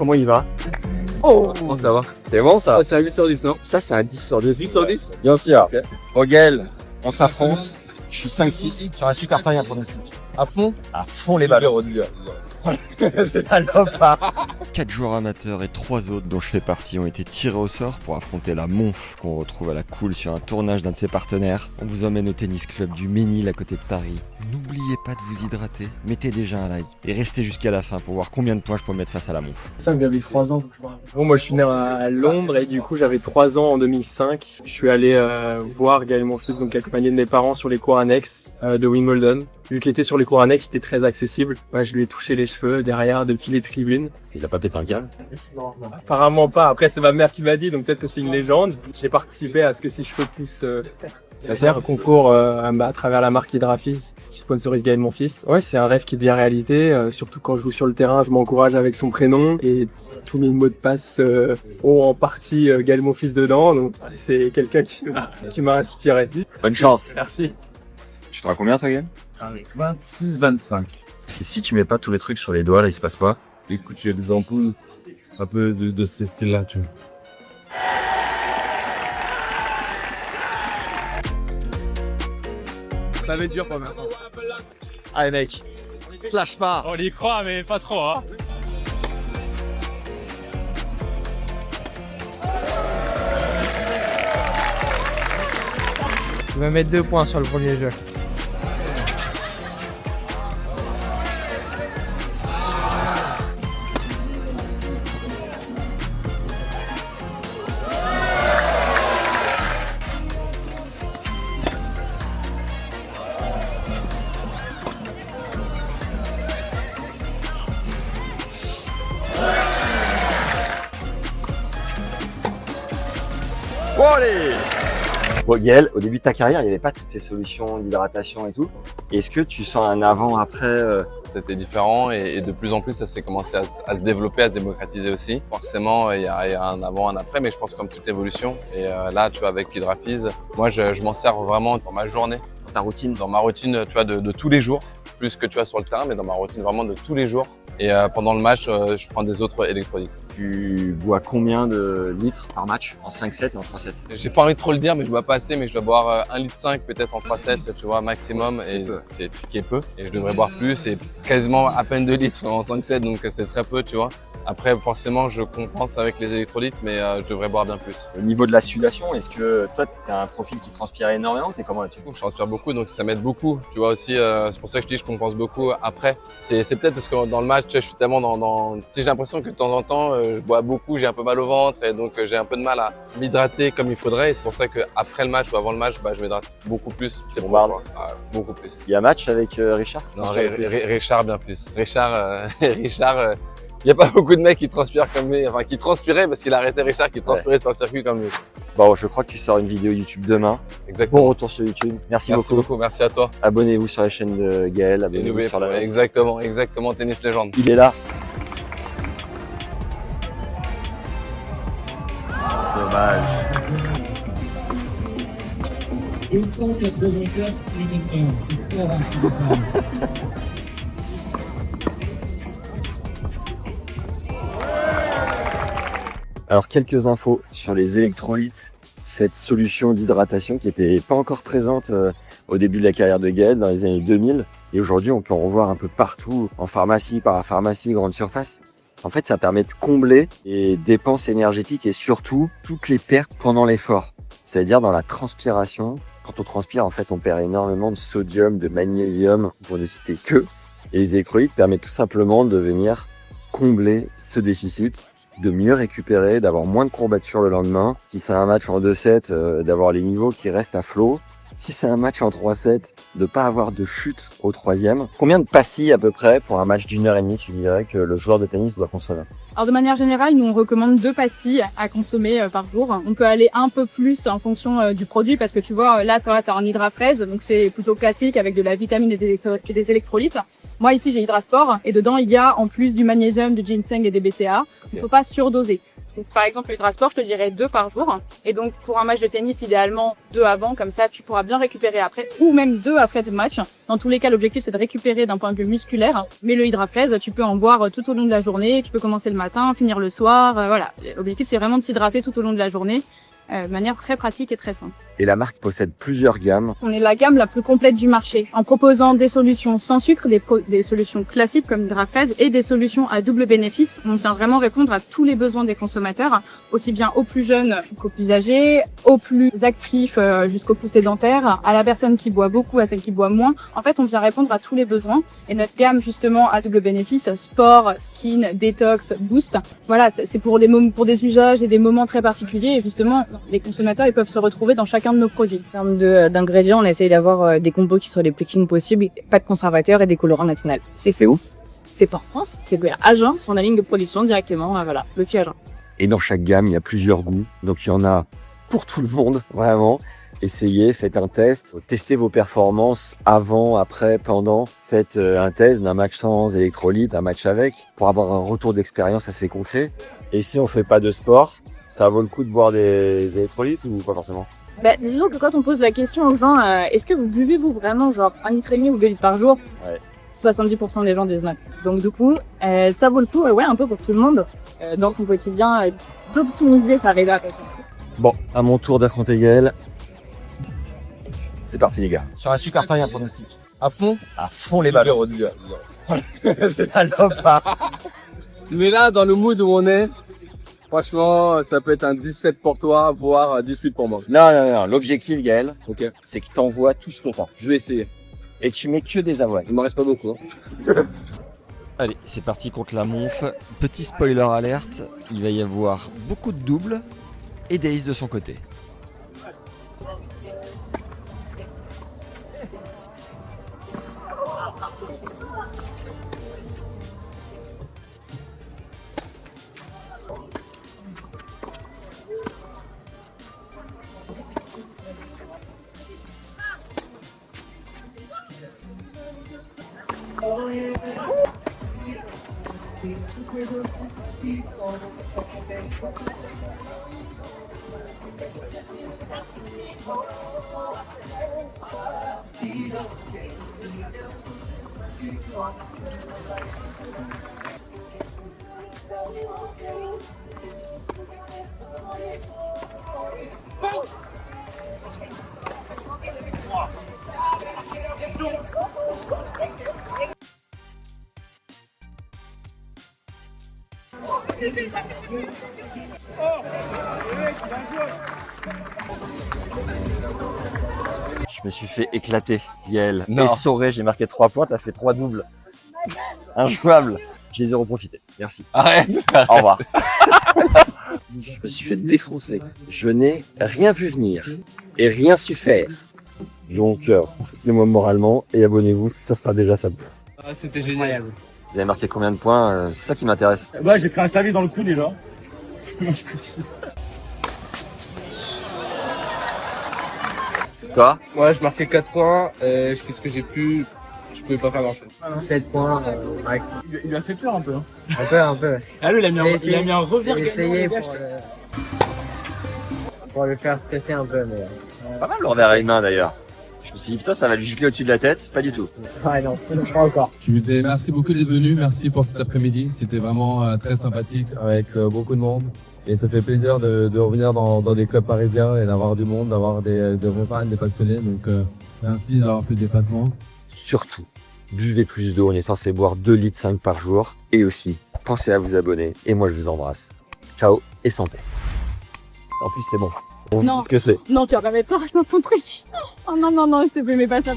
comment il va? Oh, Comment ça va? c'est bon ça. C'est un 8 sur 10, non? Ça, c'est un 10 sur 10. 10 sur 10? Bien sûr. Ok. Bon, Gaël, on s'affronte. Je suis 5-6 sur un super taille pronostic. À fond? À fond les ballons. 10. Salopard. 4 joueurs amateurs et 3 autres dont je fais partie ont été tirés au sort pour affronter la Monf qu'on retrouve à la Cool sur un tournage d'un de ses partenaires. On vous emmène au tennis club du Ménil à côté de Paris. N'oubliez pas de vous hydrater, mettez déjà un like et restez jusqu'à la fin pour voir combien de points je peux mettre face à la Monf. 5, j'avais 3 ans. Bon, moi je suis né à Londres et du coup j'avais 3 ans en 2005. Je suis allé voir Gaël Monfils, donc accompagné de mes parents sur les cours annexes de Wimbledon. Vu qu'il était sur les cours annexes, c'était très accessible. Ouais, je lui ai touché les cheveux derrière depuis les tribunes. Il a pas pété un câble? Non, apparemment pas. Après, c'est ma mère qui m'a dit, donc peut-être que c'est une légende. J'ai participé à ce que ses cheveux poussent. C'est un concours à travers la marque Hydrafis qui sponsorise Gaël Monfils. Ouais, c'est un rêve qui devient réalité. Surtout quand je joue sur le terrain, je m'encourage avec son prénom et tous mes mots de passe ont en partie Gaël Monfils dedans. Donc c'est quelqu'un qui m'a inspiré. Bonne chance. Merci. Tu te rends combien toi Gaël? 26-25. Et si tu mets pas tous les trucs sur les doigts, là, il se passe quoi? Écoute, j'ai des ampoules un peu de ce style-là, tu vois. Ça va être dur pour Vincent. Allez, mec. Lâche pas. On y croit, mais pas trop, hein. Je vais mettre 2 points sur le premier jeu. Bon, allez. Bon, Gaël, au début de ta carrière, il n'y avait pas toutes ces solutions d'hydratation et tout. Est-ce que tu sens un avant-après C'était différent et de plus en plus ça s'est commencé à se développer, à se démocratiser aussi. Forcément il y a un avant, un après, mais je pense comme toute évolution. Et là tu vois avec Hydrafis, moi je m'en sers vraiment dans ma journée, ta routine? dans ma routine tu vois de tous les jours, plus que tu vois sur le terrain, mais dans ma routine vraiment de tous les jours. Et pendant le match je prends des autres électrolytes. Tu bois combien de litres par match? En 5-7 et en 3-7? J'ai pas envie de trop le dire, mais je bois pas assez, mais je dois boire 1,5 litre peut-être en 3-7, tu vois, maximum, et c'est piqué peu. Et je devrais boire plus, et quasiment à peine 2 litres en 5-7, donc c'est très peu, tu vois. Après, forcément, je compense avec les électrolytes, mais je devrais boire bien plus. Au niveau de la sudation, est-ce que toi, tu as un profil qui transpire énormément? T'es comment là-dessus? Je transpire beaucoup, donc ça m'aide beaucoup. Tu vois aussi, c'est pour ça que je dis que je compense beaucoup après. C'est peut-être parce que dans le match, tu sais, je suis tellement tu sais, j'ai l'impression que de temps en temps, je bois beaucoup, j'ai un peu mal au ventre, et donc j'ai un peu de mal à m'hydrater comme il faudrait. Et c'est pour ça qu'après le match ou avant le match, je m'hydrate beaucoup plus. C'est bombarde. Beaucoup plus. Il y a un match avec Richard? Non, Richard bien plus. Richard, il n'y a pas beaucoup de mecs qui transpirent comme lui, enfin qui transpiraient parce qu'il a arrêté Richard qui transpirait sur le circuit comme lui. Bon, je crois que tu sors une vidéo YouTube demain. Exactement. Bon retour sur YouTube. Merci beaucoup. Merci à toi. Abonnez-vous sur la chaîne de Gaël, Et abonnez-vous n'oubliez sur pas, la... exactement, Tennis Légende. Il est là. Dommage. 284 Alors, quelques infos sur les électrolytes, cette solution d'hydratation qui n'était pas encore présente au début de la carrière de Gaël dans les années 2000. Et aujourd'hui, on peut en revoir un peu partout, en pharmacie, parapharmacie, grande surface. En fait, ça permet de combler les dépenses énergétiques et surtout toutes les pertes pendant l'effort. C'est-à-dire dans la transpiration. Quand on transpire, en fait, on perd énormément de sodium, de magnésium, pour ne citer que. Et les électrolytes permettent tout simplement de venir combler ce déficit, de mieux récupérer, d'avoir moins de courbatures le lendemain. Si c'est un match en 2-7, d'avoir les niveaux qui restent à flot. Si c'est un match en 3-7, de pas avoir de chute au troisième. Combien de pastilles à peu près pour un match d'1h30 tu dirais que le joueur de tennis doit consommer? Alors de manière générale, nous on recommande 2 pastilles à consommer par jour. On peut aller un peu plus en fonction du produit parce que tu vois, là tu as un Hydrafraise, donc c'est plutôt classique avec de la vitamine et des électrolytes. Moi ici j'ai Hydrasport et dedans il y a en plus du magnésium, du ginseng et des BCA. On peut pas surdoser. Donc, par exemple, l'Ultrasport, je te dirais 2 par jour. Et donc, pour un match de tennis, idéalement 2 avant, comme ça, tu pourras bien récupérer après, ou même 2 après le match. Dans tous les cas, l'objectif, c'est de récupérer d'un point de vue musculaire. Mais le Hydrafreeze, tu peux en boire tout au long de la journée. Tu peux commencer le matin, finir le soir. Voilà. L'objectif, c'est vraiment de s'hydrater tout au long de la journée. De manière très pratique et très simple. Et la marque possède plusieurs gammes. On est la gamme la plus complète du marché, en proposant des solutions sans sucre, des solutions classiques comme Hydrafreeze et des solutions à double bénéfice. On vient vraiment répondre à tous les besoins des consommateurs, aussi bien aux plus jeunes qu'aux plus âgés, aux plus actifs jusqu'aux plus sédentaires, à la personne qui boit beaucoup, à celle qui boit moins. En fait, on vient répondre à tous les besoins. Et notre gamme justement à double bénéfice, sport, skin, détox, boost, voilà, c'est pour pour des usages et des moments très particuliers. Et justement, les consommateurs, ils peuvent se retrouver dans chacun de nos produits. En termes d'ingrédients, on essaye d'avoir des combos qui soient les plus clean possibles, pas de conservateurs et des colorants naturels. C'est fait où? C'est pas en France, c'est à Agen, sur la ligne de production directement, voilà, le FI Agen. Et dans chaque gamme, il y a plusieurs goûts. Donc il y en a pour tout le monde, vraiment. Essayez, faites un test, testez vos performances avant, après, pendant. Faites un test d'un match sans électrolytes, un match avec, pour avoir un retour d'expérience assez concret. Et si on fait pas de sport, ça vaut le coup de boire des électrolytes ou pas forcément? Disons que quand on pose la question aux gens, est-ce que vous buvez vous vraiment genre 1,5 litre ou 2 litres par jour? Ouais. 70% des gens disent non. Donc du coup, ça vaut le coup, ouais, un peu pour tout le monde, dans son quotidien, d'optimiser sa réhydratation. Bon, à mon tour d'affronter Gaël. C'est parti les gars. Sur un super taille, un pronostic. À fond. À fond les balles. Salope. Mais là, dans le mood où on est, franchement, ça peut être un 17 pour toi, voire un 18 pour moi. Non. L'objectif, Gaël, Ok. c'est que t'envoies tout ce que t'as. Je vais essayer. Et que tu mets que des avoines. Il m'en reste pas beaucoup. Hein. Allez, c'est parti contre la Monf. Petit spoiler alerte, il va y avoir beaucoup de doubles et d'Ace de son côté. Je me suis fait éclater, Gaël. Non. Essoré, j'ai marqué 3 points, t'as fait 3 doubles. Injouable. J'ai zéro profité. Merci. Arrête. Au revoir. Je me suis fait défoncer. Je n'ai rien vu venir et rien su faire. Donc, soutenez-moi moralement et abonnez-vous, ça sera déjà ça. Ah, c'était génial. Vous avez marqué combien de points? C'est ça qui m'intéresse. Bah, j'ai pris un service dans le coup déjà. Non, je précise. Toi? Moi, je marquais 4 points, je fais ce que j'ai pu. Je pouvais pas faire grand chose. 7 points, max. Il lui a fait peur un peu. Hein. Un peu. Ah, lui, il a mis un, J'ai il a mis un revers. J'ai essayé gagnant, pour le faire stresser un peu, mais... Pas mal le revers à une main d'ailleurs. Je me suis dit, putain, ça va lui gicler au-dessus de la tête. Pas du tout. Ouais, non, je crois encore. Je vous dis merci beaucoup d'être venu, merci pour cet après-midi. C'était vraiment très sympathique avec beaucoup de monde. Et ça fait plaisir de revenir dans des clubs parisiens et d'avoir du monde, d'avoir des vrais fans, des passionnés. Donc merci d'avoir fait le déplacement. Surtout, buvez plus d'eau. On est censé boire 2,5 litres par jour. Et aussi, pensez à vous abonner. Et moi, je vous embrasse. Ciao et santé. En plus, c'est bon. On vous Non. dit ce que c'est. Non, tu vas pas mettre ça dans ton truc. Oh non, s'il te plaît, mets pas ça.